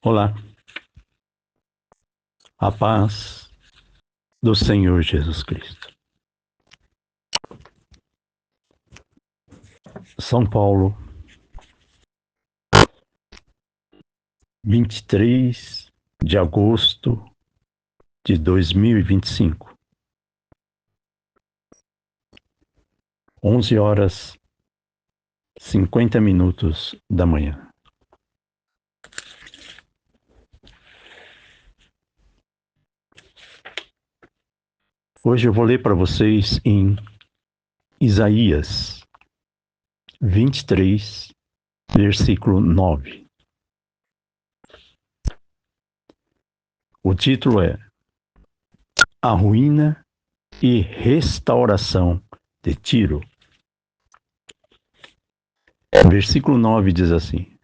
Olá, a paz do Senhor Jesus Cristo. São Paulo, 23 de agosto de 2025, 11 horas 50 minutos da manhã. Hoje eu vou ler para vocês em Isaías 23, versículo 9. O título é A Ruína e Restauração de Tiro. O versículo 9 diz assim: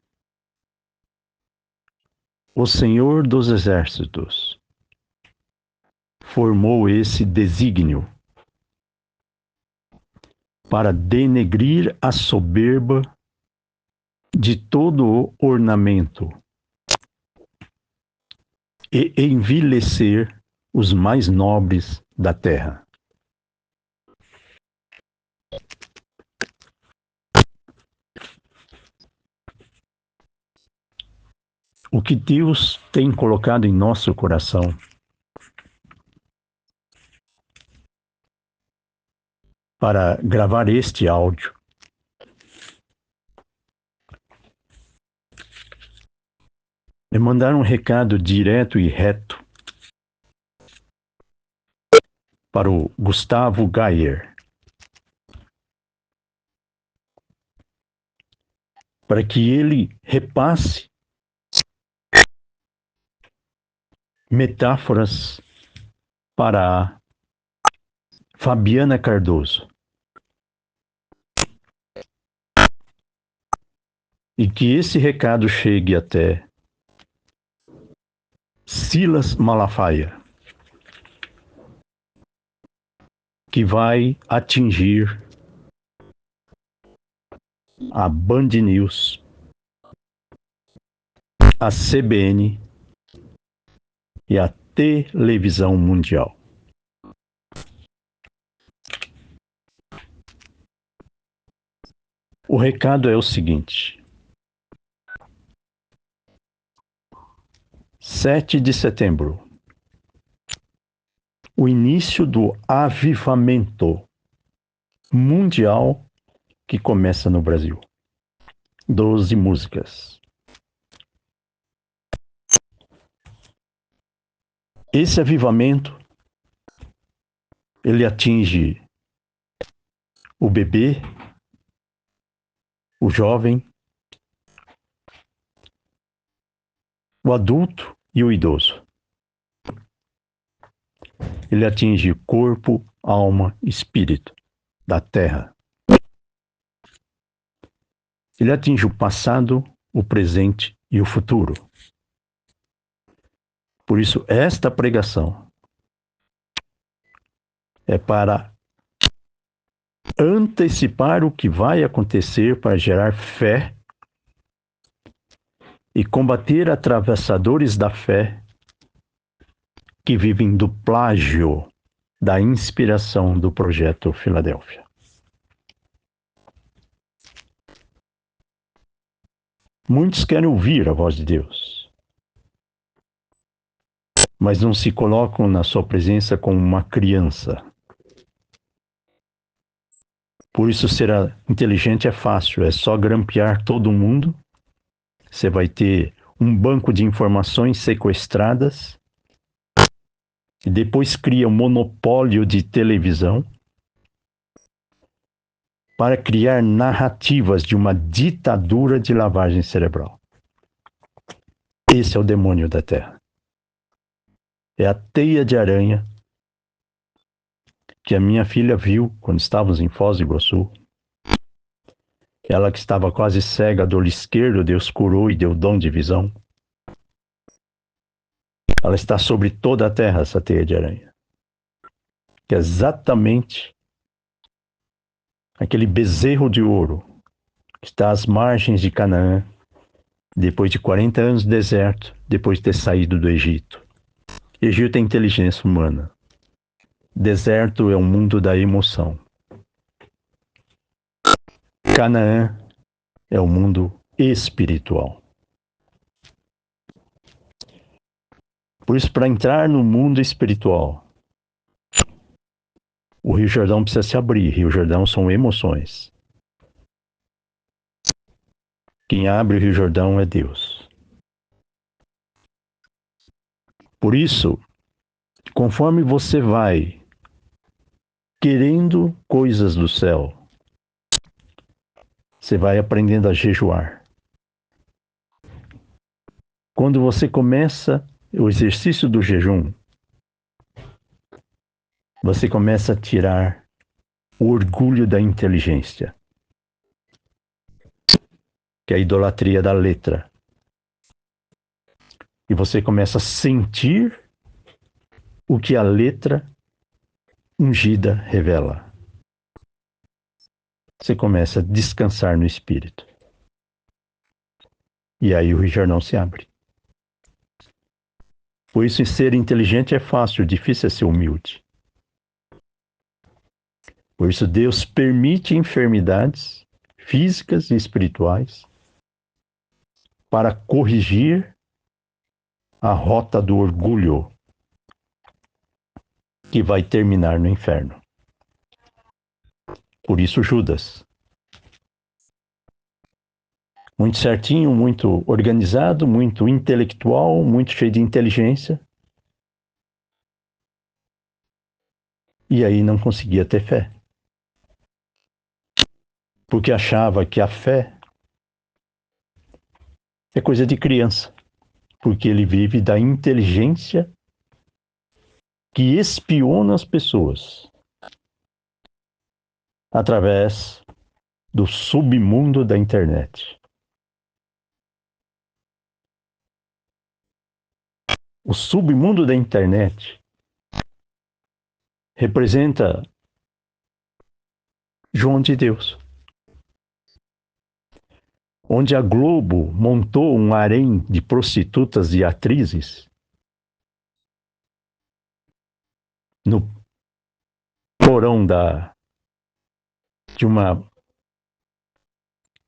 O Senhor dos Exércitos formou esse desígnio para denegrir a soberba de todo o ornamento e envilecer os mais nobres da terra. O que Deus tem colocado em nosso coração para gravar este áudio é mandar um recado direto e reto para o Gustavo Gayer, para que ele repasse metáforas para a Fabiana Cardoso e que esse recado chegue até Silas Malafaia, que vai atingir a Band News, a CBN e a televisão mundial. O recado é o seguinte: 7 de setembro, o início do avivamento mundial que começa no Brasil. 12 músicas. Esse avivamento, ele atinge o bebê, o jovem, o adulto e o idoso. Ele atinge corpo, alma, espírito da terra. Ele atinge o passado, o presente e o futuro. Por isso, esta pregação é para antecipar o que vai acontecer, para gerar fé e combater atravessadores da fé que vivem do plágio da inspiração do projeto Filadélfia. Muitos querem ouvir a voz de Deus, mas não se colocam na sua presença como uma criança. Por isso, ser inteligente é fácil, é só grampear todo mundo. Você vai ter um banco de informações sequestradas e depois cria um monopólio de televisão para criar narrativas de uma ditadura de lavagem cerebral. Esse é o demônio da Terra. É a teia de aranha que a minha filha viu quando estávamos em Foz do Iguaçu. Ela que estava quase cega do olho esquerdo, Deus curou e deu dom de visão. Ela está sobre toda a terra, essa teia de aranha. Que é exatamente aquele bezerro de ouro que está às margens de Canaã, depois de 40 anos de deserto, depois de ter saído do Egito. Egito é inteligência humana. Deserto é o mundo da emoção. Canaã é o mundo espiritual. Por isso, para entrar no mundo espiritual, o Rio Jordão precisa se abrir. Rio Jordão são emoções. Quem abre o Rio Jordão é Deus. Por isso, conforme você vai querendo coisas do céu, você vai aprendendo a jejuar. Quando você começa o exercício do jejum, você começa a tirar o orgulho da inteligência, que é a idolatria da letra. E você começa a sentir o que a letra ungida revela. Você começa a descansar no espírito. E aí o Rio Jordão se abre. Por isso, ser inteligente é fácil, difícil é ser humilde. Por isso, Deus permite enfermidades físicas e espirituais para corrigir a rota do orgulho que vai terminar no inferno. Por isso, Judas. Muito certinho, muito organizado, muito intelectual, muito cheio de inteligência. E aí não conseguia ter fé. Porque achava que a fé é coisa de criança. Porque ele vive da inteligência que espiona as pessoas através do submundo da internet. O submundo da internet representa João de Deus, onde a Globo montou um harém de prostitutas e atrizes no porão de uma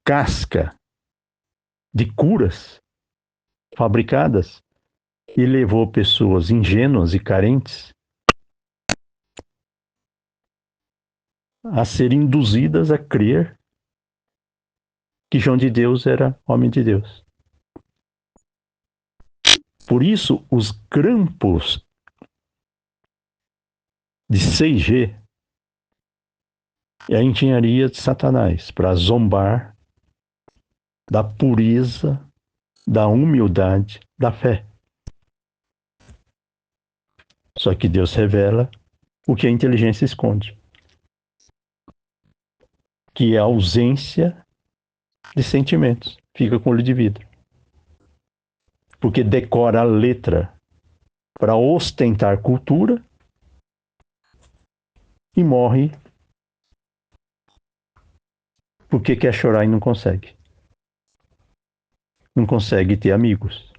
casca de curas fabricadas e levou pessoas ingênuas e carentes a serem induzidas a crer que João de Deus era homem de Deus. Por isso, os grampos de 6G é a engenharia de Satanás para zombar da pureza, da humildade, da fé. Só que Deus revela o que a inteligência esconde, que é a ausência de sentimentos. Fica com olho de vidro. Porque decora a letra para ostentar cultura e morre porque quer chorar e não consegue. Não consegue ter amigos.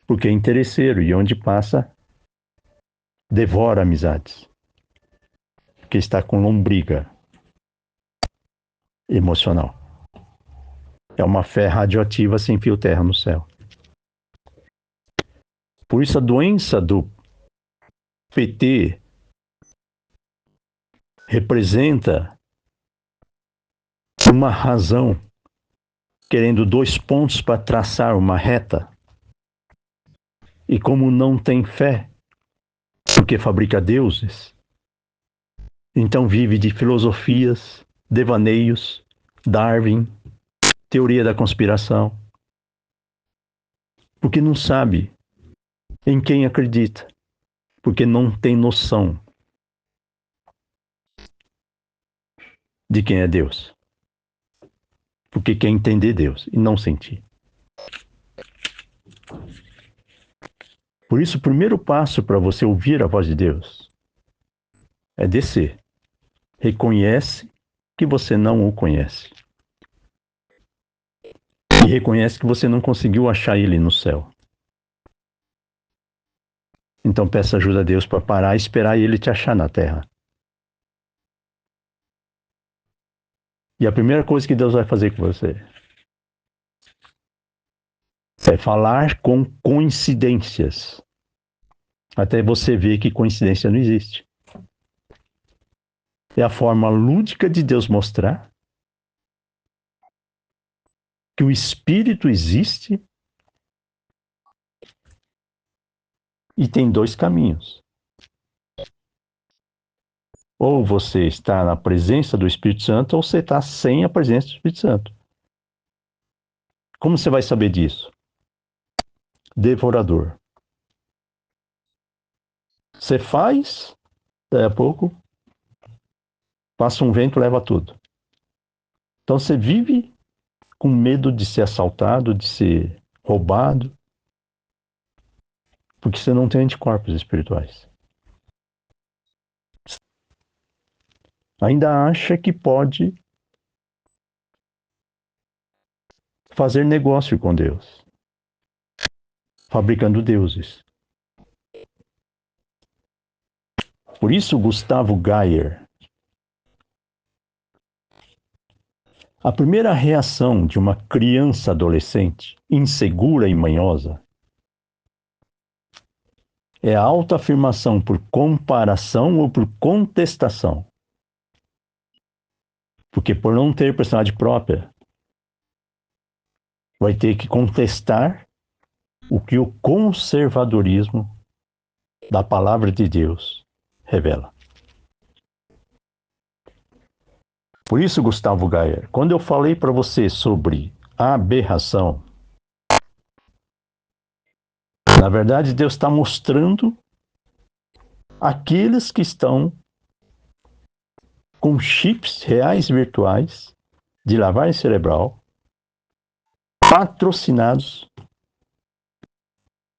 Porque é interesseiro e onde passa, devora amizades. Porque está com lombriga emocional. É uma fé radioativa sem fio terra no céu. Por isso a doença do PT representa uma razão querendo 2 pontos para traçar uma reta. E como não tem fé, porque fabrica deuses, então vive de filosofias, devaneios, Darwin, teoria da conspiração. Porque não sabe em quem acredita, porque não tem noção de quem é Deus. Porque quer entender Deus e não sentir. Por isso, o primeiro passo para você ouvir a voz de Deus é descer. Reconhece que você não o conhece. reconhece que você não conseguiu achar ele no céu. Então peça ajuda a Deus para parar e esperar ele te achar na terra. E a primeira coisa que Deus vai fazer com você é falar com coincidências. Até você ver que coincidência não existe. É a forma lúdica de Deus mostrar que o Espírito existe e tem dois caminhos. Ou você está na presença do Espírito Santo, ou você está sem a presença do Espírito Santo. Como você vai saber disso? Devorador. Você faz, daí a pouco, passa um vento e leva tudo. Então você vive com medo de ser assaltado, de ser roubado, porque você não tem anticorpos espirituais. Ainda acha que pode fazer negócio com Deus, fabricando deuses. Por isso, Gustavo Geyer, a primeira reação de uma criança adolescente, insegura e manhosa, é a autoafirmação por comparação ou por contestação. Porque por não ter personalidade própria, vai ter que contestar o que o conservadorismo da palavra de Deus revela. Por isso, Gustavo Geyer, quando eu falei para você sobre a aberração, na verdade, Deus está mostrando aqueles que estão com chips reais virtuais de lavagem cerebral patrocinados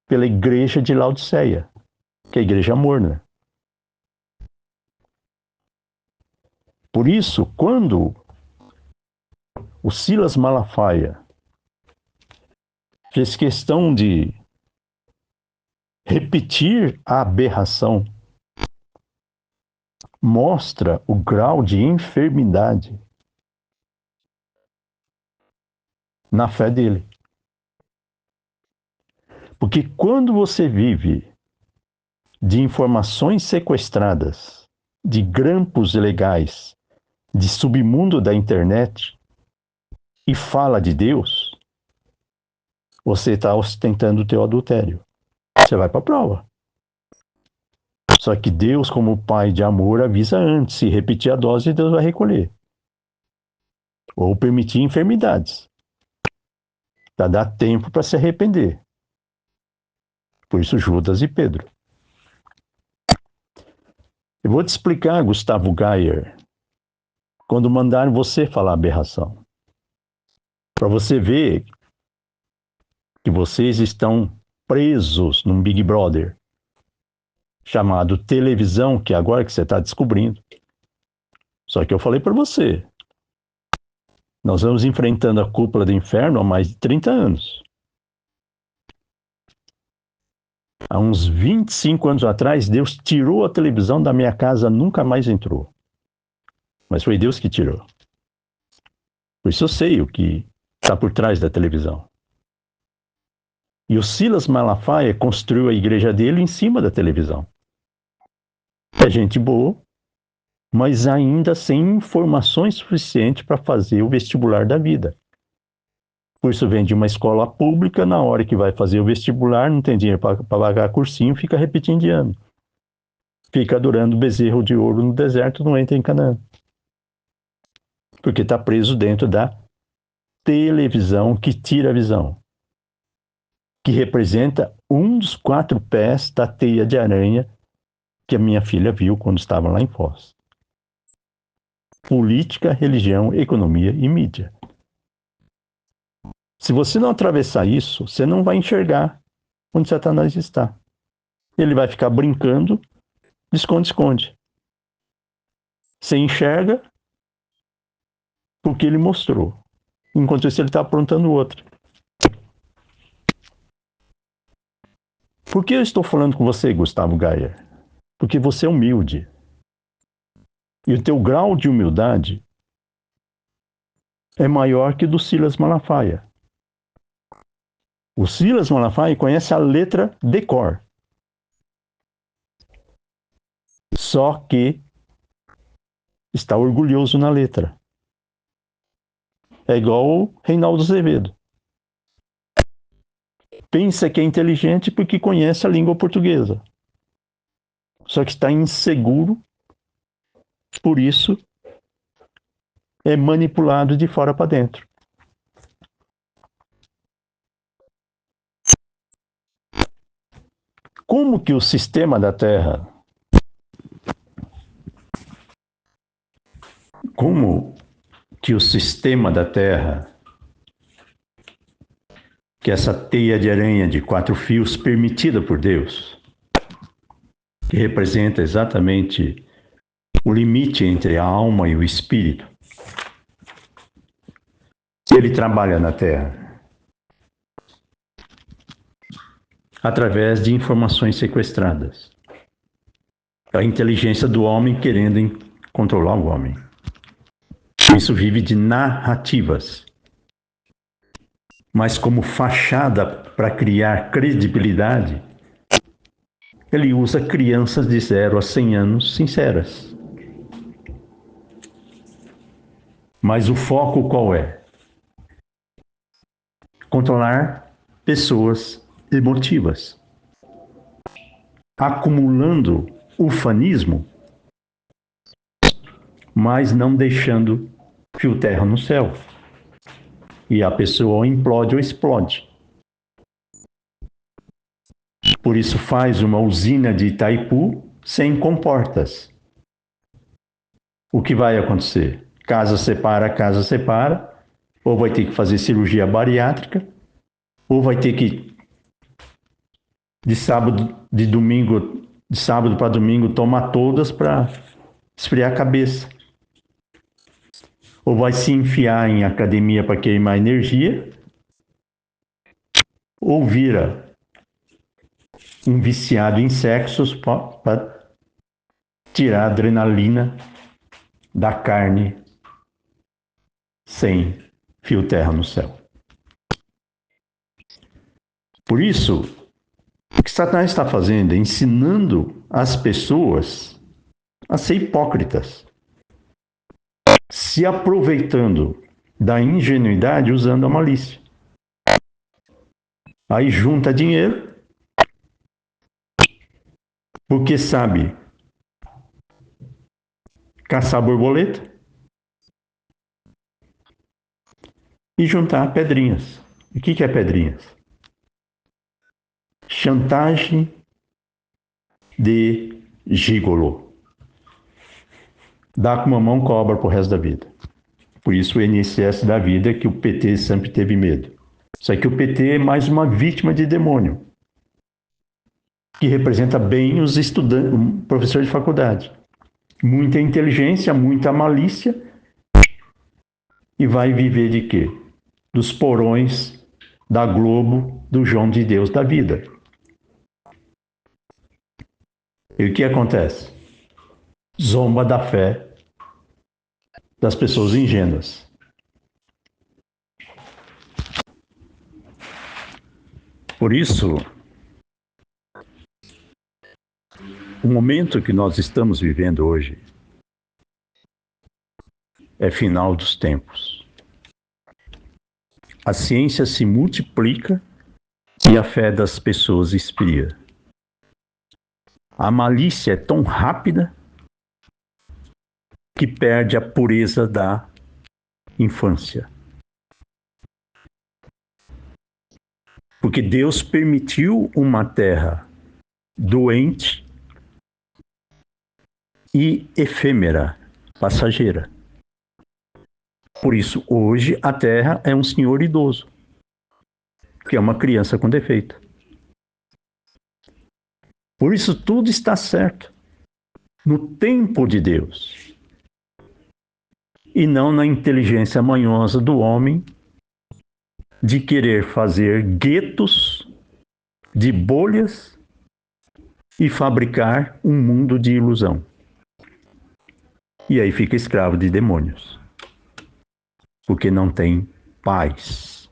pela igreja de Laodiceia, que é a igreja morna. Por isso, quando o Silas Malafaia fez questão de repetir a aberração, mostra o grau de enfermidade na fé dele. Porque quando você vive de informações sequestradas, de grampos ilegais, de submundo da internet, e fala de Deus, você está ostentando o teu adultério. Você vai para a prova. Só que Deus, como Pai de amor, avisa antes. Se repetir a dose, Deus vai recolher. Ou permitir enfermidades. Para dar tempo para se arrepender. Por isso, Judas e Pedro. Eu vou te explicar, Gustavo Geyer, quando mandaram você falar aberração. Para você ver que vocês estão presos num Big Brother chamado televisão, que é agora que você está descobrindo. Só que eu falei para você, nós vamos enfrentando a cúpula do inferno há mais de 30 anos. Há uns 25 anos atrás, Deus tirou a televisão da minha casa, nunca mais entrou. Mas foi Deus que tirou. Por isso eu sei o que está por trás da televisão. E o Silas Malafaia construiu a igreja dele em cima da televisão. É gente boa, mas ainda sem informações suficientes para fazer o vestibular da vida. Por isso vem de uma escola pública, na hora que vai fazer o vestibular, não tem dinheiro para pagar cursinho, fica repetindo de ano. Fica adorando bezerro de ouro no deserto, não entra em Canaã. Porque está preso dentro da televisão que tira a visão. Que representa um dos 4 pés da teia de aranha que a minha filha viu quando estava lá em Foz. Política, religião, economia e mídia. Se você não atravessar isso, você não vai enxergar onde Satanás está. Ele vai ficar brincando de esconde-esconde. Você enxerga porque ele mostrou. Enquanto isso, ele está aprontando outra. Por que eu estou falando com você, Gustavo Gaia? Porque você é humilde. E o teu grau de humildade é maior que o do Silas Malafaia. O Silas Malafaia conhece a letra de cor. Só que está orgulhoso na letra. É igual o Reinaldo Azevedo. Pensa que é inteligente porque conhece a língua portuguesa. Só que está inseguro, por isso é manipulado de fora para dentro. Como que o sistema da Terra, que essa teia de aranha de 4 fios permitida por Deus, que representa exatamente o limite entre a alma e o espírito, ele trabalha na Terra através de informações sequestradas. A inteligência do homem querendo controlar o homem. Isso vive de narrativas. Mas como fachada para criar credibilidade, ele usa crianças de 0 a 100 anos sinceras. Mas o foco qual é? Controlar pessoas emotivas, acumulando ufanismo, mas não deixando fio terra no céu. E a pessoa ou implode ou explode. Por isso faz uma usina de Itaipu sem comportas. O que vai acontecer? Casa separa, ou vai ter que fazer cirurgia bariátrica, ou vai ter que de sábado para domingo tomar todas para esfriar a cabeça. Ou vai se enfiar em academia para queimar energia, ou vira um viciado em sexos para tirar a adrenalina da carne sem fio terra no céu. Por isso, o que Satanás está fazendo é ensinando as pessoas a ser hipócritas, se aproveitando da ingenuidade usando a malícia. Aí junta dinheiro, porque sabe caçar borboleta e juntar pedrinhas. E o que é pedrinhas? Chantagem de gigolô. Dá com uma mão, cobra pro resto da vida. Por isso o INSS da vida que o PT sempre teve medo. Só que o PT é mais uma vítima de demônio, que representa bem os estudantes, professores de faculdade. Muita inteligência, muita malícia, e vai viver de quê? Dos porões da Globo, do João de Deus da vida. E o que acontece? Zomba da fé das pessoas ingênuas. Por isso, o momento que nós estamos vivendo hoje é final dos tempos. A ciência se multiplica e a fé das pessoas esfria. A malícia é tão rápida que perde a pureza da infância. Porque Deus permitiu uma terra doente e efêmera, passageira. Por isso, hoje, a Terra é um senhor idoso, que é uma criança com defeito. Por isso, tudo está certo no tempo de Deus e não na inteligência manhosa do homem de querer fazer guetos de bolhas e fabricar um mundo de ilusão. E aí fica escravo de demônios, porque não tem paz.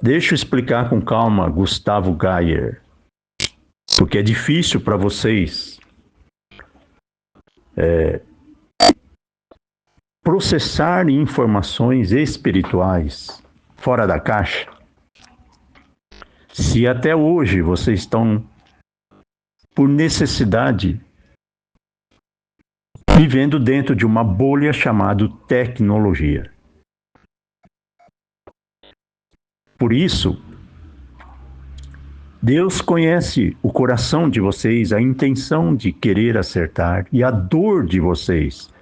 Deixa eu explicar com calma, Gustavo Geyer, porque é difícil para vocês processar informações espirituais fora da caixa. Se até hoje vocês estão, por necessidade, vivendo dentro de uma bolha chamada tecnologia. Por isso, Deus conhece o coração de vocês, a intenção de querer acertar e a dor de vocês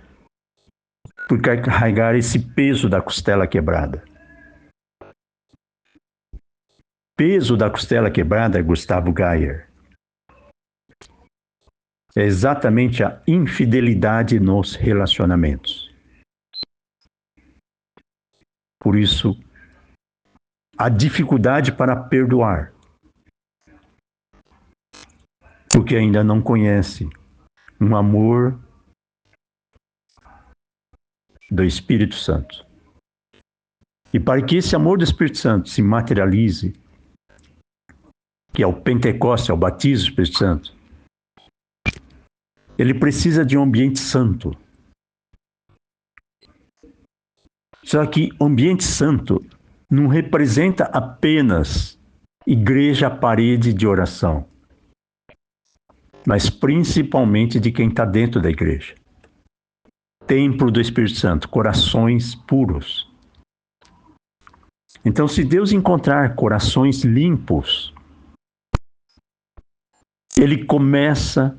por carregar esse peso da costela quebrada. Peso da costela quebrada, Gustavo Geyer, é exatamente a infidelidade nos relacionamentos. Por isso, a dificuldade para perdoar, porque ainda não conhece um amor do Espírito Santo. E para que esse amor do Espírito Santo se materialize, que é o Pentecostes, é o batismo do Espírito Santo, ele precisa de um ambiente santo. Só que o ambiente santo não representa apenas igreja, parede de oração, mas principalmente de quem está dentro da igreja. Templo do Espírito Santo, corações puros. Então, se Deus encontrar corações limpos, ele começa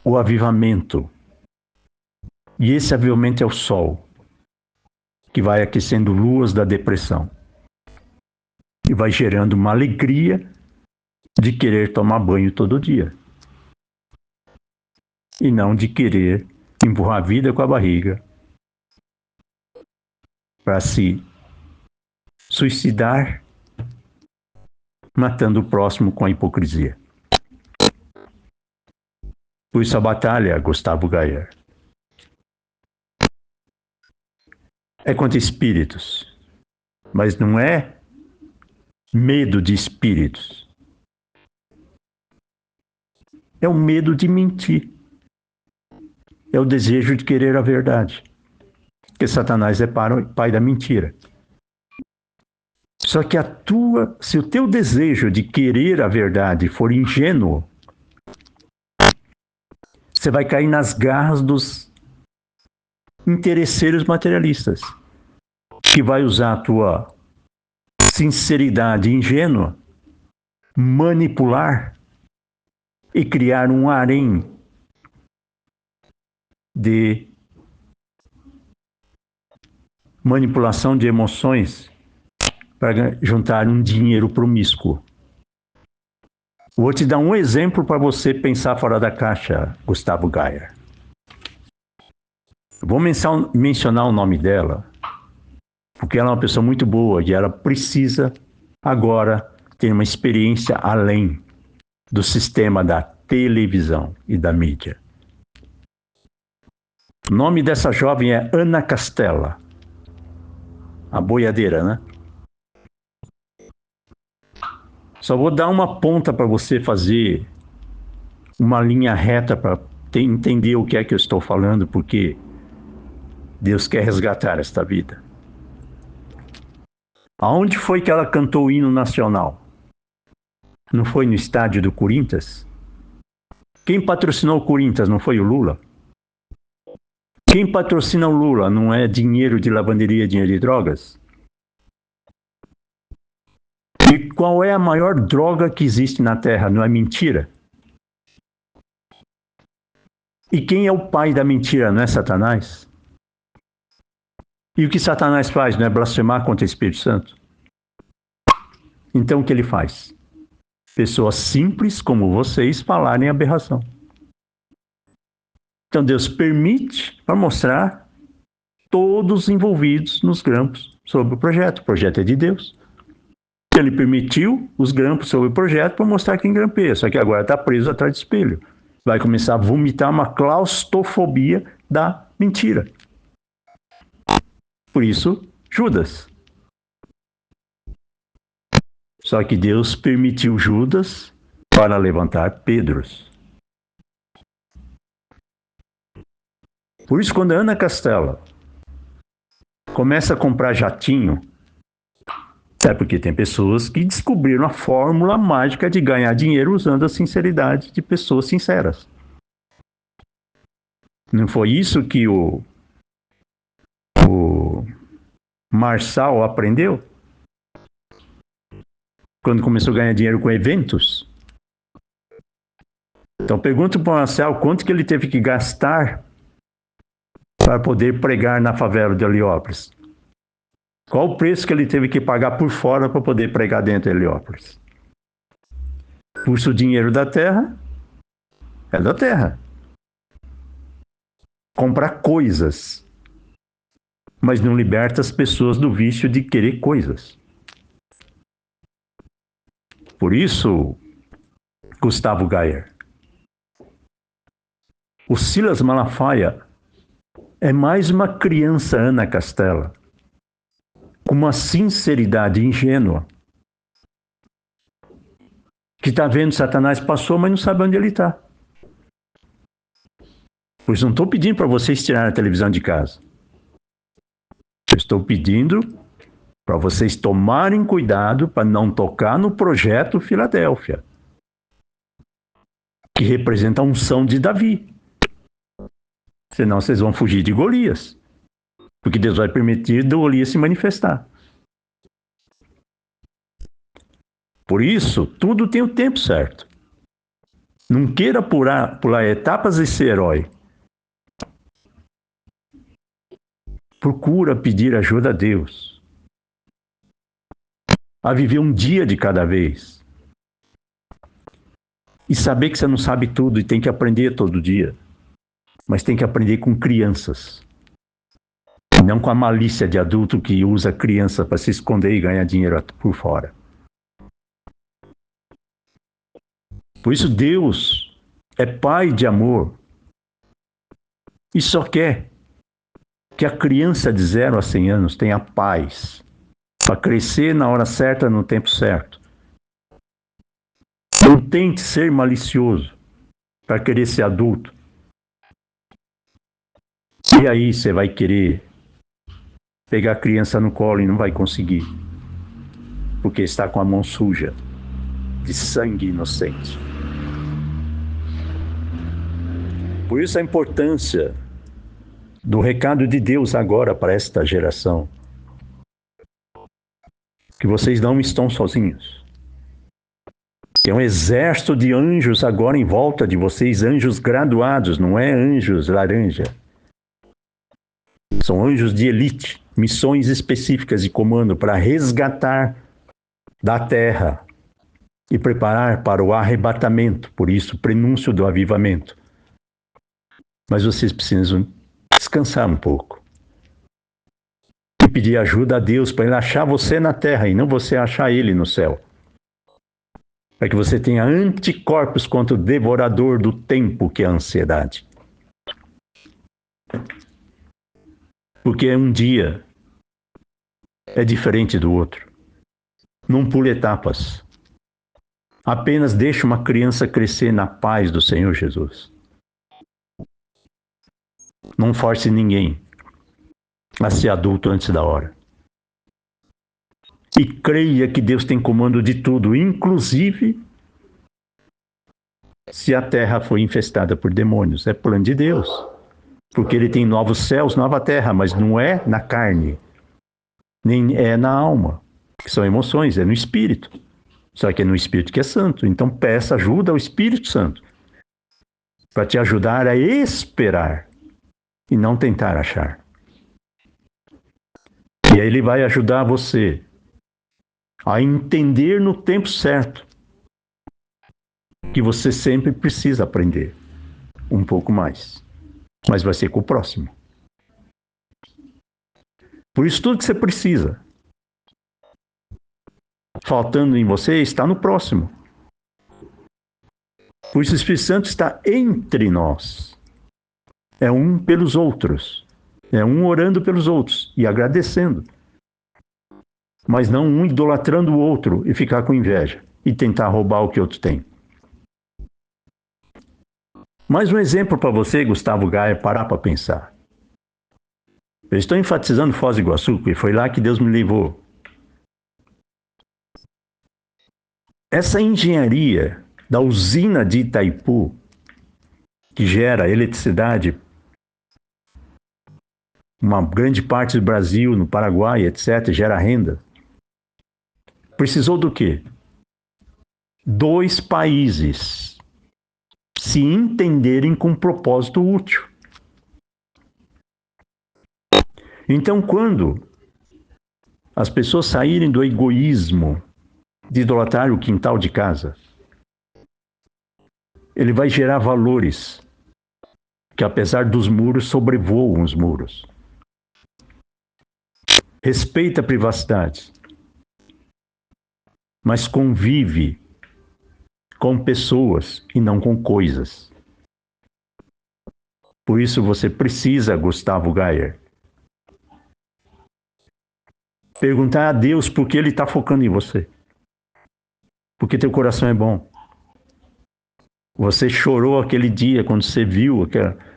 o avivamento. E esse avivamento é o sol, que vai aquecendo luas da depressão. E vai gerando uma alegria de querer tomar banho todo dia. E não de querer empurrar a vida com a barriga para se suicidar, matando o próximo com a hipocrisia. Por isso a batalha, Gustavo Geyer, é contra espíritos, mas não é medo de espíritos. É o medo de mentir. É o desejo de querer a verdade. Porque Satanás é pai da mentira. Só que se o teu desejo de querer a verdade for ingênuo, você vai cair nas garras dos interesseiros materialistas, que vai usar a tua sinceridade ingênua, manipular e criar um harém de manipulação de emoções para juntar um dinheiro promíscuo. Vou te dar um exemplo para você pensar fora da caixa, Gustavo Geyer. Vou mencionar o nome dela, porque ela é uma pessoa muito boa e ela precisa agora ter uma experiência além do sistema da televisão e da mídia. O nome dessa jovem é Ana Castella, a boiadeira, né? Só vou dar uma ponta para você fazer uma linha reta para entender o que é que eu estou falando, porque Deus quer resgatar esta vida. Aonde foi que ela cantou o hino nacional? Não foi no estádio do Corinthians? Quem patrocinou o Corinthians não foi o Lula? Quem patrocina o Lula não é dinheiro de lavanderia, dinheiro de drogas? E qual é a maior droga que existe na Terra? Não é mentira? E quem é o pai da mentira? Não é Satanás? E o que Satanás faz? Não é blasfemar contra o Espírito Santo? Então o que ele faz? Pessoas simples como vocês falarem aberração. Então Deus permite para mostrar todos envolvidos nos grampos sobre o projeto. O projeto é de Deus. Ele permitiu os grampos sobre o projeto para mostrar quem grampeia, só que agora está preso atrás do espelho. Vai começar a vomitar uma claustrofobia da mentira. Por isso, Judas. Só que Deus permitiu Judas para levantar Pedros. Por isso, quando a Ana Castela começa a comprar jatinho, é porque tem pessoas que descobriram a fórmula mágica de ganhar dinheiro usando a sinceridade de pessoas sinceras. Não foi isso que o Marçal aprendeu? Quando começou a ganhar dinheiro com eventos? Então pergunta para o Marçal quanto que ele teve que gastar para poder pregar na favela de Heliópolis. Qual o preço que ele teve que pagar por fora para poder pregar dentro de Heliópolis? Por o dinheiro da terra é da terra. Comprar coisas, mas não liberta as pessoas do vício de querer coisas. Por isso, Gustavo Gayer, o Silas Malafaia é mais uma criança Ana Castela, com uma sinceridade ingênua, que está vendo Satanás passou, mas não sabe onde ele está. Pois não estou pedindo para vocês tirarem a televisão de casa. Eu estou pedindo para vocês tomarem cuidado para não tocar no projeto Filadélfia, que representa a unção de Davi. Senão vocês vão fugir de Golias, porque Deus vai permitir Golias se manifestar. Por isso, tudo tem o tempo certo. Não queira pular etapas e ser herói. Procura pedir ajuda a Deus. A viver um dia de cada vez. E saber que você não sabe tudo e tem que aprender todo dia. Mas tem que aprender com crianças. Não com a malícia de adulto que usa criança para se esconder e ganhar dinheiro por fora. Por isso Deus é Pai de amor e só quer que a criança de 0 a 100 anos tenha paz para crescer na hora certa, no tempo certo. Não tente ser malicioso para querer ser adulto. E aí você vai querer pegar a criança no colo e não vai conseguir, porque está com a mão suja de sangue inocente. Por isso a importância do recado de Deus agora para esta geração. Que vocês não estão sozinhos. Tem um exército de anjos agora em volta de vocês, anjos graduados, não é anjos laranja. São anjos de elite, missões específicas de comando para resgatar da terra e preparar para o arrebatamento, por isso, prenúncio do avivamento. Mas vocês precisam descansar um pouco. E pedir ajuda a Deus para Ele achar você na terra e não você achar Ele no céu. Para que você tenha anticorpos contra o devorador do tempo, que é a ansiedade. Porque um dia é diferente do outro. Não pule etapas. Apenas deixe uma criança crescer na paz do Senhor Jesus. Não force ninguém a ser adulto antes da hora. E creia que Deus tem comando de tudo, inclusive se a terra foi infestada por demônios. É plano de Deus. Porque Ele tem novos céus, nova terra, mas não é na carne, nem é na alma, que são emoções, é no espírito. Só que é no espírito que é santo. Então peça ajuda ao Espírito Santo para te ajudar a esperar e não tentar achar. E aí Ele vai ajudar você a entender no tempo certo que você sempre precisa aprender um pouco mais. Mas vai ser com o próximo. Por isso tudo que você precisa faltando em você está no próximo. Por isso o Espírito Santo está entre nós. É um pelos outros. É um orando pelos outros e agradecendo. Mas não um idolatrando o outro e ficar com inveja e tentar roubar o que o outro tem. Mais um exemplo para você, Gustavo Gaia, parar para pensar. Eu estou enfatizando Foz do Iguaçu, porque foi lá que Deus me levou. Essa engenharia da usina de Itaipu, que gera eletricidade, uma grande parte do Brasil, no Paraguai, etc., gera renda, precisou do quê? 2 países se entenderem com um propósito útil. Então, quando as pessoas saírem do egoísmo de idolatrar o quintal de casa, ele vai gerar valores que, apesar dos muros, sobrevoam os muros. Respeita a privacidade, mas convive com pessoas e não com coisas. Por isso você precisa, Gustavo Gaia, perguntar a Deus por que Ele está focando em você. Porque teu coração é bom. Você chorou aquele dia quando você viu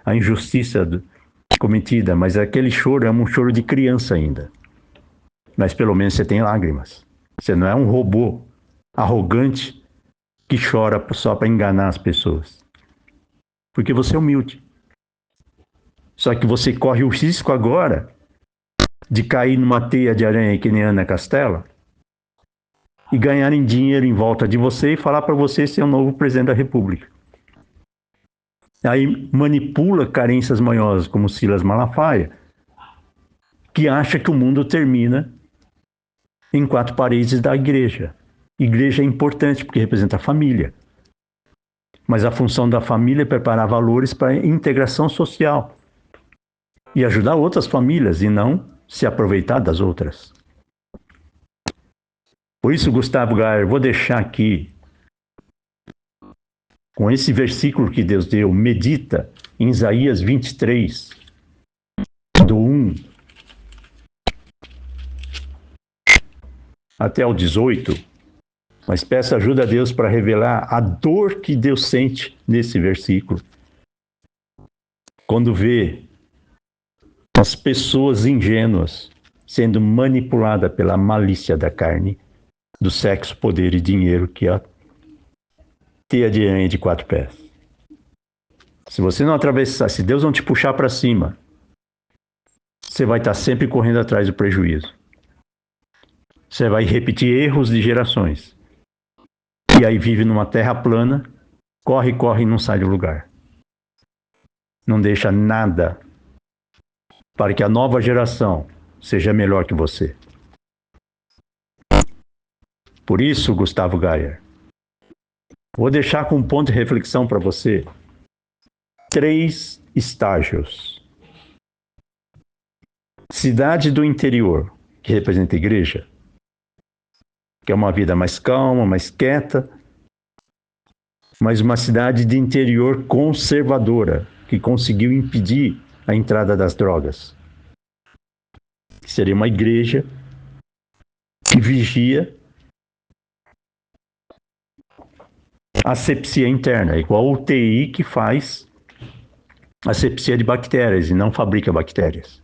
a injustiça cometida, mas aquele choro é um choro de criança ainda. Mas pelo menos você tem lágrimas. Você não é um robô arrogante que chora só para enganar as pessoas. Porque você é humilde. Só que você corre o risco agora de cair numa teia de aranha que nem Ana Castela e ganharem dinheiro em volta de você e falar para você ser o novo presidente da República. Aí manipula carências manhosas como Silas Malafaia, que acha que o mundo termina em 4 paredes da igreja. Igreja é importante porque representa a família. Mas a função da família é preparar valores para a integração social e ajudar outras famílias e não se aproveitar das outras. Por isso, Gustavo Gaia, vou deixar aqui com esse versículo que Deus deu, medita em Isaías 23, do 1 até o 18, mas peça ajuda a Deus para revelar a dor que Deus sente nesse versículo. Quando vê as pessoas ingênuas sendo manipuladas pela malícia da carne, do sexo, poder e dinheiro, que é a teia de aranha de 4 pés. Se você não atravessar, se Deus não te puxar para cima, você vai estar sempre correndo atrás do prejuízo. Você vai repetir erros de gerações. E aí vive numa terra plana, corre e não sai do lugar. Não deixa nada para que a nova geração seja melhor que você. Por isso, Gustavo Gaia, vou deixar com um ponto de reflexão para você 3 estágios. Cidade do interior, que representa a igreja, que é uma vida mais calma, mais quieta, mas uma cidade de interior conservadora, que conseguiu impedir a entrada das drogas. Seria uma igreja que vigia a asepsia interna, igual o UTI que faz asepsia de bactérias e não fabrica bactérias.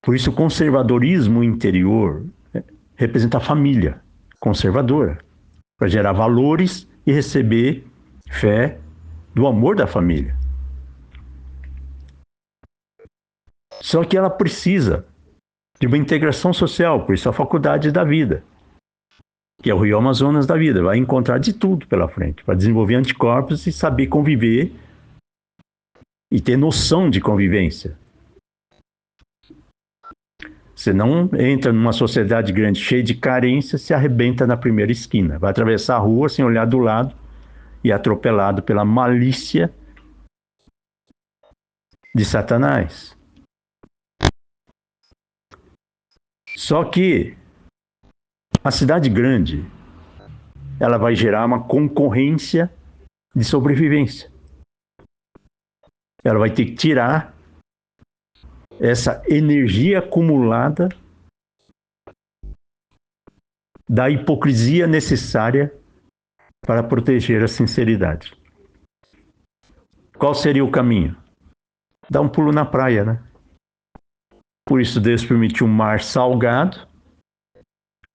Por isso o conservadorismo interior representa a família conservadora, para gerar valores e receber fé do amor da família. Só que ela precisa de uma integração social, por isso a faculdade da vida, que é o Rio Amazonas da vida, vai encontrar de tudo pela frente, para desenvolver anticorpos e saber conviver e ter noção de convivência. Você não entra numa sociedade grande cheia de carência, se arrebenta na primeira esquina. Vai atravessar a rua sem olhar do lado e é atropelado pela malícia de Satanás. Só que A cidade grande, ela vai gerar uma concorrência de sobrevivência. Ela vai ter que tirar essa energia acumulada da hipocrisia necessária para proteger a sinceridade. Qual seria o caminho? Dar um pulo na praia, né? Por isso Deus permitiu um mar salgado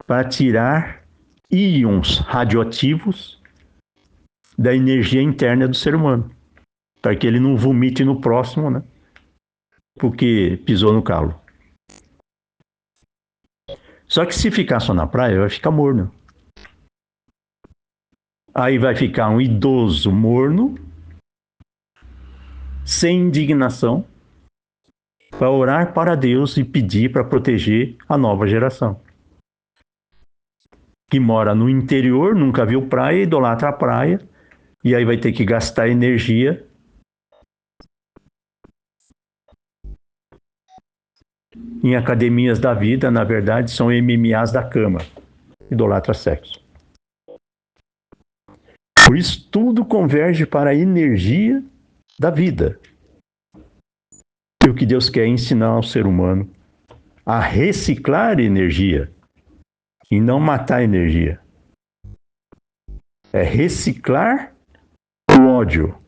para tirar íons radioativos da energia interna do ser humano, para que ele não vomite no próximo, né? Porque pisou no calo. Só que se ficar só na praia, vai ficar morno. Aí vai ficar um idoso morno, sem indignação, para orar para Deus e pedir para proteger a nova geração. Que mora no interior, nunca viu praia, idolatra a praia, e aí vai ter que gastar energia em academias da vida, na verdade, são MMAs da cama. Idolatra sexo. Por isso, tudo converge para a energia da vida. E o que Deus quer é ensinar ao ser humano a reciclar energia e não matar energia. É reciclar o ódio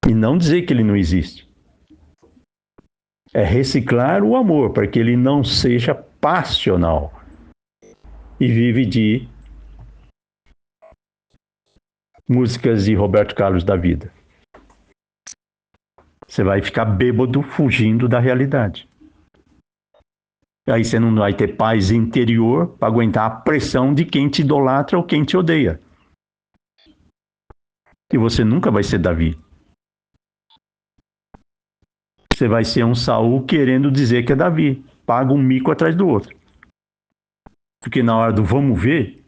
e não dizer que ele não existe. É reciclar o amor para que ele não seja passional e vive de músicas de Roberto Carlos da vida. Você vai ficar bêbado fugindo da realidade. Aí você não vai ter paz interior para aguentar a pressão de quem te idolatra ou quem te odeia. E você nunca vai ser Davi. Você vai ser um Saul querendo dizer que é Davi. Paga um mico atrás do outro. Porque na hora do vamos ver,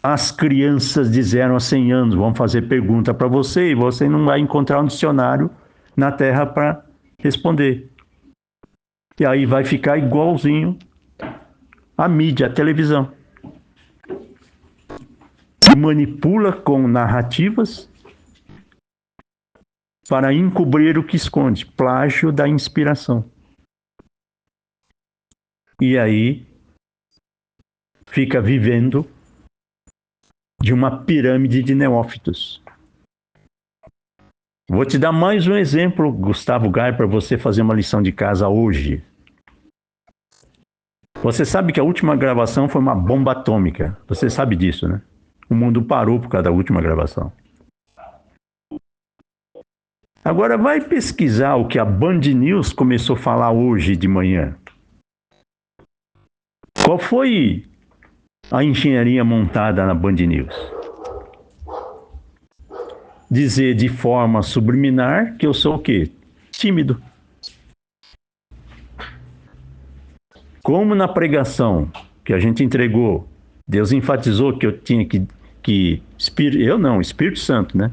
as crianças disseram há 100 anos, vão fazer pergunta para você e você não vai encontrar um dicionário na Terra para responder. E aí vai ficar igualzinho a mídia, a televisão. Que manipula com narrativas para encobrir o que esconde, plágio da inspiração. E aí fica vivendo de uma pirâmide de neófitos. Vou te dar mais um exemplo, Gustavo Gai, para você fazer uma lição de casa hoje. Você sabe que a última gravação foi uma bomba atômica. Você sabe disso, né? O mundo parou por causa da última gravação. Agora vai pesquisar o que a Band News começou a falar hoje de manhã. Qual foi a engenharia montada na Band News? Dizer de forma subliminar que eu sou o quê? Tímido. Como na pregação que a gente entregou, Deus enfatizou que eu tinha Espírito Santo, né?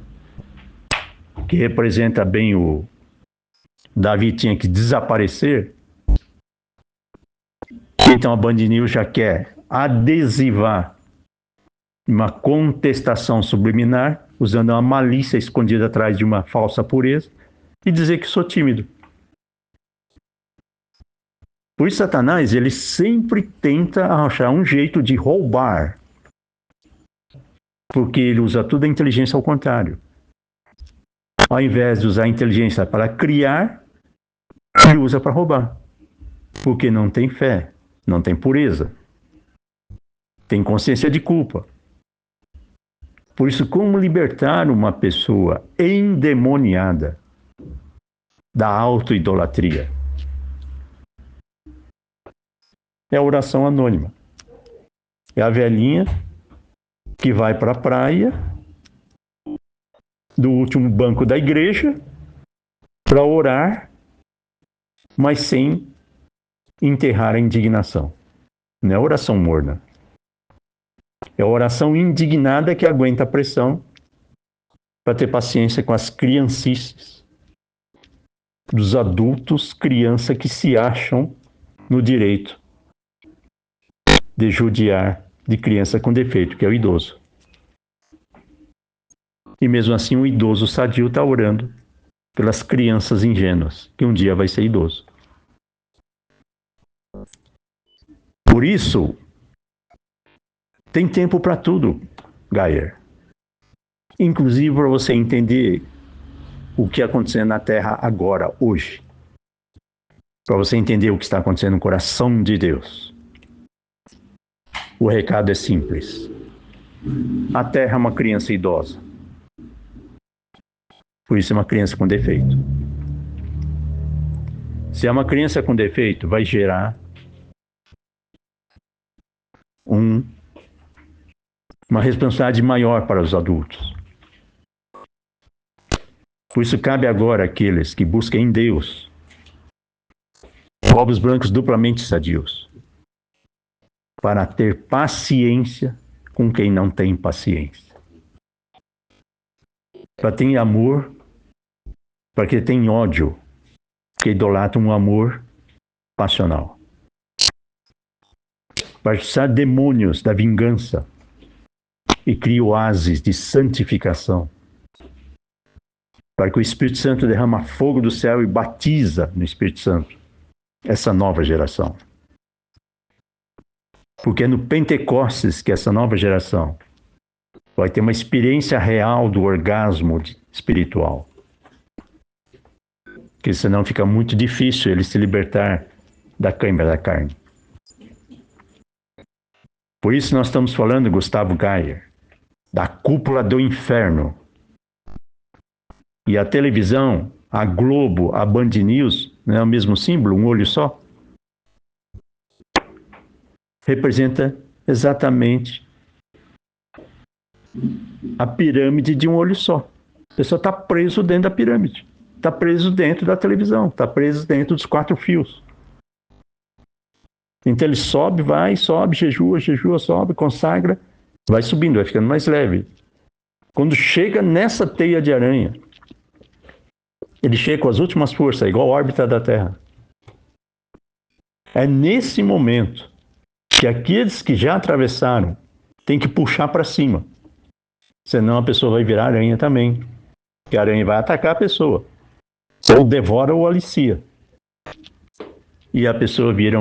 Que representa bem o Davi tinha que desaparecer. Então a Band News já quer adesivar uma contestação subliminar, usando uma malícia escondida atrás de uma falsa pureza, e dizer que sou tímido. Por isso Satanás, ele sempre tenta achar um jeito de roubar, porque ele usa toda a inteligência ao contrário. Ao invés de usar a inteligência para criar, ele usa para roubar. Porque não tem fé, não tem pureza, tem consciência de culpa. Por isso, como libertar uma pessoa endemoniada da auto-idolatria? É a oração anônima. É a velhinha que vai para a praia, do último banco da igreja, para orar, mas sem enterrar a indignação. Não é oração morna. É a oração indignada que aguenta a pressão para ter paciência com as criancices dos adultos, criança que se acham no direito de judiar de criança com defeito, que é o idoso. E mesmo assim o idoso sadio está orando pelas crianças ingênuas, que um dia vai ser idoso. Por isso, tem tempo para tudo, Gaia. Inclusive para você entender o que está acontecendo na Terra agora, hoje. Para você entender o que está acontecendo no coração de Deus. O recado é simples. A Terra é uma criança idosa. Por isso é uma criança com defeito. Se é uma criança com defeito, vai gerar uma responsabilidade maior para os adultos. Por isso cabe agora àqueles que buscam em Deus povos brancos duplamente sadios, para ter paciência com quem não tem paciência. Para ter amor, para que tem ódio, que idolatra um amor passional. Para expulsar demônios da vingança e cria oásis de santificação. Para que o Espírito Santo derrama fogo do céu e batiza no Espírito Santo essa nova geração. Porque é no Pentecostes que essa nova geração vai ter uma experiência real do orgasmo espiritual. Porque senão fica muito difícil ele se libertar da câimbra da carne. Por isso nós estamos falando, Gustavo Gayer, da cúpula do inferno. E a televisão, a Globo, a Band News, não é o mesmo símbolo, um olho só? Representa exatamente a pirâmide de um olho só. A pessoa está preso dentro da pirâmide. Está preso dentro da televisão. Está preso dentro dos 4 fios. Então ele sobe, vai, sobe, jejua, sobe, consagra, vai subindo, vai ficando mais leve. Quando chega nessa teia de aranha, ele chega com as últimas forças, igual a órbita da Terra. É nesse momento que aqueles que já atravessaram têm que puxar para cima. Senão a pessoa vai virar aranha também. Porque a aranha vai atacar a pessoa. Ou devora ou alicia. E a pessoa vira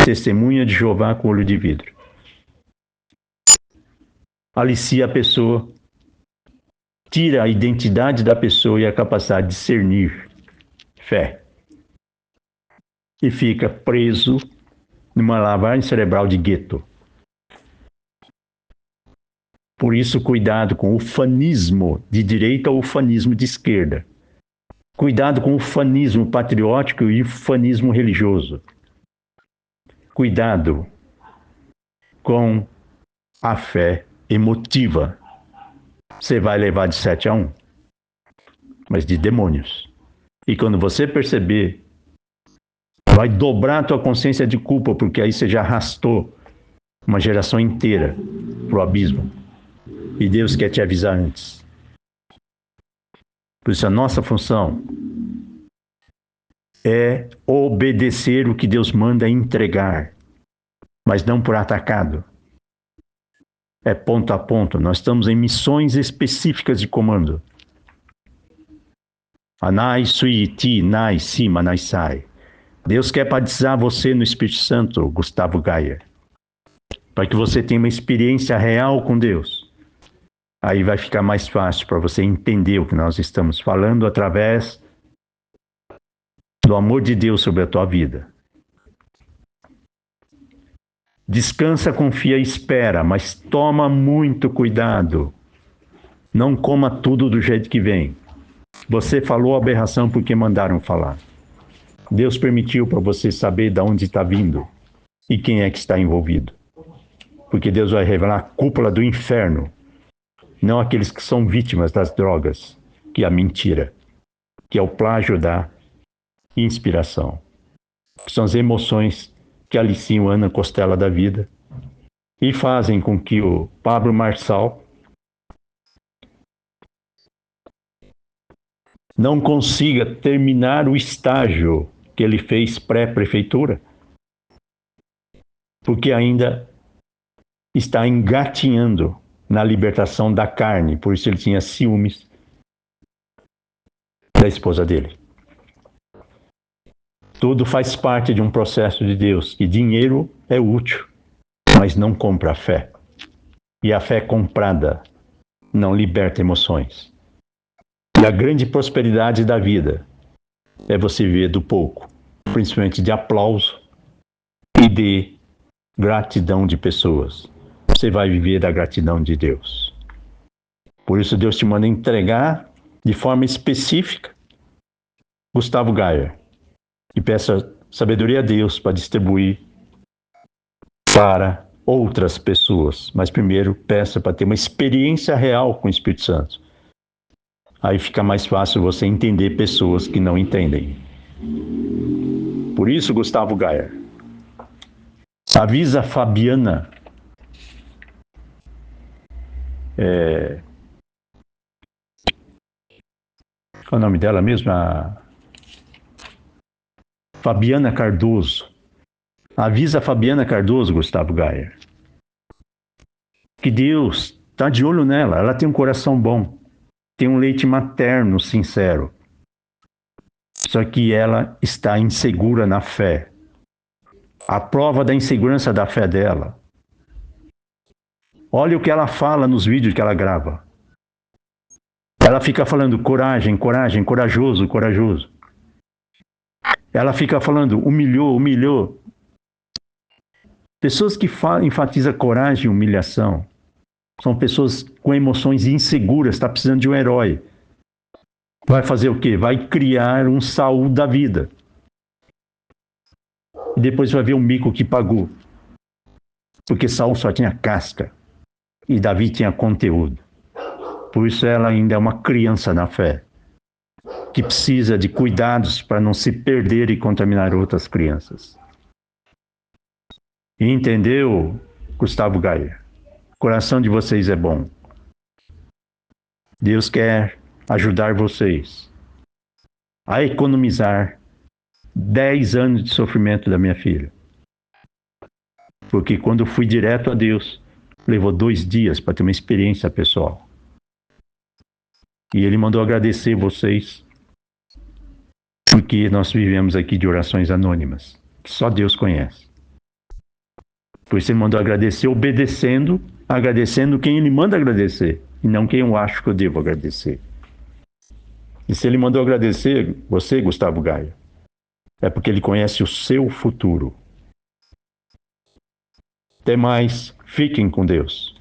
testemunha de Jeová com olho de vidro. Alicia a pessoa, tira a identidade da pessoa e a capacidade de discernir fé. E fica preso numa lavagem cerebral de gueto. Por isso, cuidado com o fanismo de direita ou o fanismo de esquerda. Cuidado com o fanismo patriótico e o fanismo religioso. Cuidado com a fé emotiva. Você vai levar de 7-1, mas de demônios. E quando você perceber, vai dobrar a tua consciência de culpa, porque aí você já arrastou uma geração inteira para o abismo. E Deus quer te avisar antes. Por isso a nossa função é obedecer o que Deus manda entregar, mas não por atacado. É ponto a ponto. Nós estamos em missões específicas de comando. Anai sui ti, nai sima, nai sai. Deus quer batizar você no Espírito Santo, Gustavo Gayer, para que você tenha uma experiência real com Deus. Aí vai ficar mais fácil para você entender o que nós estamos falando através do amor de Deus sobre a tua vida. Descansa, confia e espera, mas toma muito cuidado. Não coma tudo do jeito que vem. Você falou aberração porque mandaram falar. Deus permitiu para você saber de onde está vindo e quem é que está envolvido. Porque Deus vai revelar a cúpula do inferno, não aqueles que são vítimas das drogas, que é a mentira, que é o plágio da inspiração, que são as emoções que aliciam a Ana Costela da vida e fazem com que o Pablo Marçal não consiga terminar o estágio que ele fez pré-prefeitura, porque ainda está engatinhando na libertação da carne, por isso ele tinha ciúmes da esposa dele. Tudo faz parte de um processo de Deus, que dinheiro é útil, mas não compra a fé. E a fé comprada não liberta emoções. E a grande prosperidade da vida é você viver do pouco, principalmente de aplauso e de gratidão de pessoas. Você vai viver da gratidão de Deus. Por isso Deus te manda entregar de forma específica Gustavo Gayer e peça sabedoria a Deus para distribuir para outras pessoas. Mas primeiro peça para ter uma experiência real com o Espírito Santo. Aí fica mais fácil você entender pessoas que não entendem. Por isso, Gustavo Gayer, avisa a Fabiana qual é o nome dela mesmo? A Fabiana Cardoso. Avisa a Fabiana Cardoso, Gustavo Gayer, que Deus está de olho nela. Ela tem um coração bom, tem um leite materno sincero. Só que ela está insegura na fé. A prova da insegurança da fé dela. Olha o que ela fala nos vídeos que ela grava. Ela fica falando coragem, coragem, corajoso, corajoso. Ela fica falando humilhou, humilhou. Pessoas que enfatizam coragem e humilhação são pessoas com emoções inseguras, está precisando de um herói. Vai fazer o quê? Vai criar um Saul da vida. E depois vai ver o mico que pagou. Porque Saul só tinha casca e Davi tinha conteúdo. Por isso ela ainda é uma criança na fé, que precisa de cuidados para não se perder e contaminar outras crianças. E entendeu, Gustavo Gayer? O coração de vocês é bom. Deus quer ajudar vocês a economizar 10 anos de sofrimento da minha filha. Porque quando eu fui direto a Deus, levou 2 dias para ter uma experiência pessoal. E Ele mandou agradecer vocês, porque nós vivemos aqui de orações anônimas, que só Deus conhece. Por isso Ele mandou agradecer obedecendo, agradecendo quem Ele manda agradecer, e não quem eu acho que eu devo agradecer. E se Ele mandou agradecer você, Gustavo Gayer, é porque Ele conhece o seu futuro. Até mais, fiquem com Deus.